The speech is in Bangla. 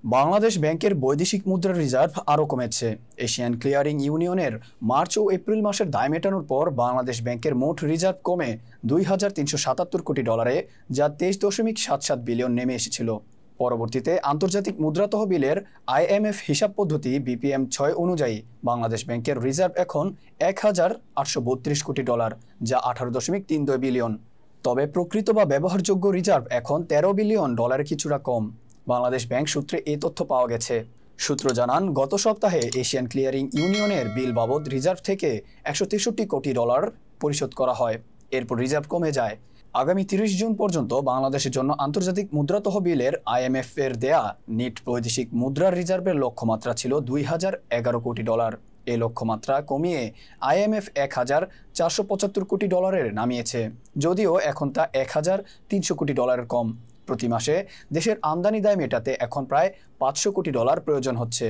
বাংলাদেশ ব্যাংকের বৈদেশিক মুদ্রার রিজার্ভ আরও কমেছে। এশিয়ান ক্লিয়ারিং ইউনিয়নের মার্চ ও এপ্রিল মাসের দায় মেটানোর পর বাংলাদেশ ব্যাংকের মোট রিজার্ভ কমে $2,377 কোটি, যা 23.77 বিলিয়ন নেমে এসেছিল। পরবর্তীতে আন্তর্জাতিক মুদ্রা তহবিলের IMF হিসাব পদ্ধতি BPM-6 অনুযায়ী বাংলাদেশ ব্যাংকের রিজার্ভ এখন $1,832 কোটি, যা 18.32 বিলিয়ন। তবে প্রকৃত বা ব্যবহারযোগ্য রিজার্ভ এখন $13 বিলিয়ন কিছুটা কম। বাংলাদেশ ব্যাংক সূত্রে এই তথ্য পাওয়া গেছে। সূত্র জানান, গত সপ্তাহে এশিয়ান ক্লিয়ারিং ইউনিয়নের বিল বাবদ রিজার্ভ থেকে $163 কোটি পরিশোধ করা হয়। এরপর রিজার্ভ কমে যায়। আগামী 30 জুন পর্যন্ত বাংলাদেশের জন্য আন্তর্জাতিক মুদ্রা তহবিলের IMF এর দেয়া নিট বৈদেশিক মুদ্রার রিজার্ভের লক্ষ্যমাত্রা ছিল $2,011 কোটি। এই লক্ষ্যমাত্রা কমিয়ে IMF $1,475 কোটি নামিয়েছে, যদিও এখন তা $1,300 কোটি কম। প্রতি মাসে দেশের আমদানি দায় মেটাতে এখন প্রায় $500 কোটি প্রয়োজন হচ্ছে।